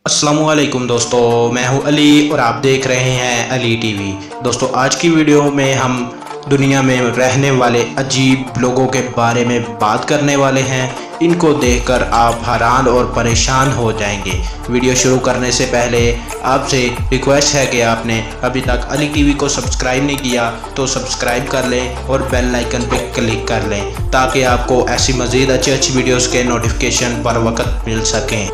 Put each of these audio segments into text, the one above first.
अस्सलामुअलैकुम दोस्तों, मैं हूं अली और आप देख रहे हैं अली टीवी। दोस्तों, आज की वीडियो में हम दुनिया में रहने वाले अजीब लोगों के बारे में बात करने वाले हैं। इनको देखकर आप हैरान और परेशान हो जाएंगे। वीडियो शुरू करने से पहले आपसे रिक्वेस्ट है कि आपने अभी तक अली टीवी को सब्सक्राइब नहीं किया तो सब्सक्राइब कर लें और बेल आइकन पर क्लिक कर लें ताकि आपको ऐसी मज़ीद अच्छी वीडियोस के नोटिफिकेशन बर वक्त मिल सकें।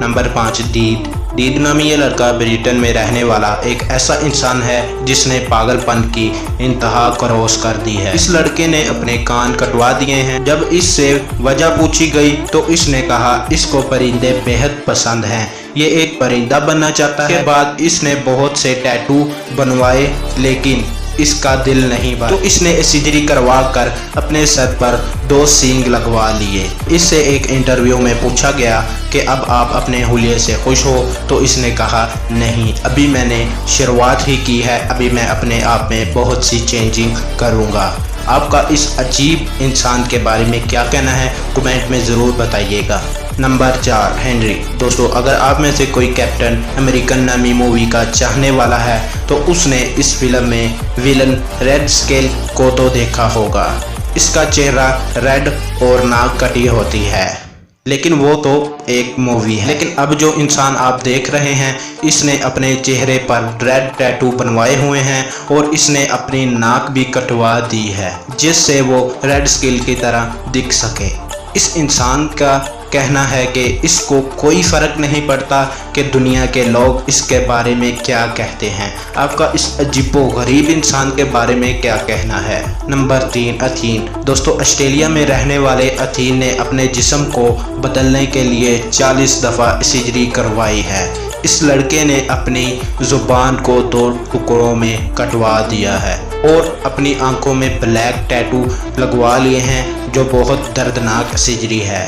नंबर 5, दीद नामी ये लड़का ब्रिटेन में रहने वाला एक ऐसा इंसान है जिसने पागलपन की इंतहा क्रॉस कर दी है। इस लड़के ने अपने कान कटवा दिए हैं। जब इससे वजह पूछी गई तो इसने कहा इसको परिंदे बेहद पसंद हैं, ये एक परिंदा बनना चाहता है। के बाद इसने बहुत से टैटू बनवाए लेकिन इसका दिल नहीं भरा, तो इसने सर्जरी करवा कर अपने सर पर 2 सींग लगवा लिए। इससे एक इंटरव्यू में पूछा गया कि अब आप अपने हुलिये से खुश हो, तो इसने कहा नहीं, अभी मैंने शुरुआत ही की है, अभी मैं अपने आप में बहुत सी चेंजिंग करूँगा। आपका इस अजीब इंसान के बारे में क्या कहना है कमेंट में ज़रूर बताइएगा। Number 4, Henry. दोस्तों, अगर आप में से कोई कैप्टन अमेरिकन नामी मूवी का चाहने वाला है तो उसने इस फिल्म में विलन रेड स्केल को तो देखा होगा। इसका चेहरा रेड और नाक कटी होती है, लेकिन वो तो एक मूवी है। लेकिन अब जो इंसान आप देख रहे हैं इसने अपने चेहरे पर रेड टैटू बनवाए हुए हैं और इसने अपनी नाक भी कटवा दी है जिससे वो रेड स्केल की तरह दिख सके। इस इंसान का कहना है कि इसको कोई फ़र्क नहीं पड़ता कि दुनिया के लोग इसके बारे में क्या कहते हैं। आपका इस अजीबोगरीब इंसान के बारे में क्या कहना है। नंबर 3, अथीन। दोस्तों, ऑस्ट्रेलिया में रहने वाले अथीन ने अपने जिस्म को बदलने के लिए 40 दफ़ा सर्जरी करवाई है। इस लड़के ने अपनी ज़ुबान को 2 टुकड़ों में कटवा दिया है और अपनी आंखों में ब्लैक टैटू लगवा लिए हैं जो बहुत दर्दनाक सर्जरी है।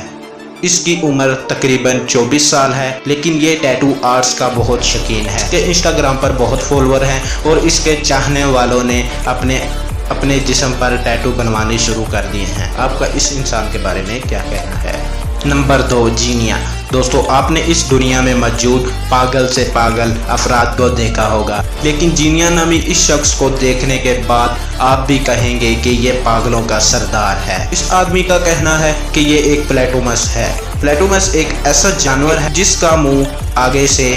इसकी उम्र तकरीबन 24 साल है, लेकिन ये टैटू आर्ट्स का बहुत शौकीन है। इसके इंस्टाग्राम पर बहुत फॉलोअर हैं और इसके चाहने वालों ने अपने जिस्म पर टैटू बनवाने शुरू कर दिए हैं। आपका इस इंसान के बारे में क्या कहना है। नंबर 2, जीनिया। दोस्तों, आपने इस दुनिया में मौजूद पागल से पागल अफराद को देखा होगा, लेकिन जीनिया नामी इस शख्स को देखने के बाद आप भी कहेंगे कि ये पागलों का सरदार है। इस आदमी का कहना है कि ये एक प्लेटोमस है। प्लेटोमस एक ऐसा जानवर है जिसका मुंह आगे से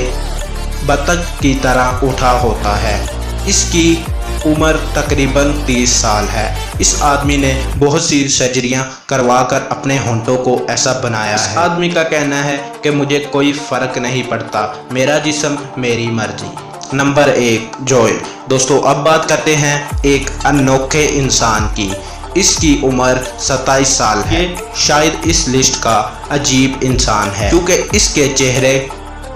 बतख की तरह उठा होता है। इसकी उम्र तकरीबन 30 साल है। इस आदमी ने बहुत सी सर्जरियां करवाकर अपने होंठों को ऐसा बनाया है। इस आदमी का कहना है कि मुझे कोई फ़र्क नहीं पड़ता, मेरा जिस्म मेरी मर्जी। Number 1, Joel. दोस्तों, अब बात करते हैं एक अनोखे इंसान की। इसकी उम्र 27 साल है। ये शायद इस लिस्ट का अजीब इंसान है क्योंकि इसके चेहरे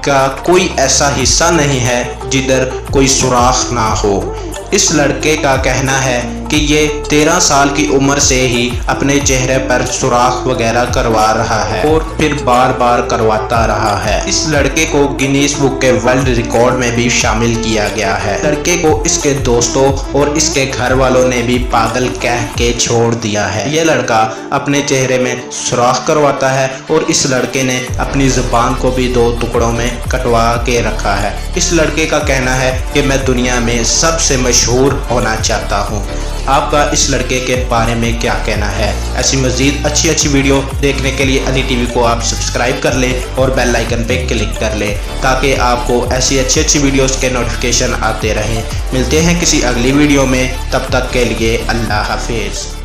का कोई ऐसा हिस्सा नहीं है जिधर कोई सुराख ना हो। इस लड़के का कहना है कि ये 13 साल की उम्र से ही अपने चेहरे पर सुराख वगैरह करवा रहा है और फिर बार बार करवाता रहा है। इस लड़के को गिनीज बुक के वर्ल्ड रिकॉर्ड में भी शामिल किया गया है। लड़के को इसके दोस्तों और इसके घर वालों ने भी पागल कह के छोड़ दिया है। ये लड़का अपने चेहरे में सुराख करवाता है और इस लड़के ने अपनी ज़ुबान को भी 2 टुकड़ों में कटवा के रखा है। इस लड़के का कहना है कि मैं दुनिया में सबसे मशहूर होना चाहता हूँ। आपका इस लड़के के बारे में क्या कहना है। ऐसी मज़ीद अच्छी वीडियो देखने के लिए अली टीवी को आप सब्सक्राइब कर लें और बेल आइकन पे क्लिक कर लें ताकि आपको ऐसी अच्छी वीडियोस के नोटिफिकेशन आते रहें। मिलते हैं किसी अगली वीडियो में, तब तक के लिए अल्लाह हाफिज़।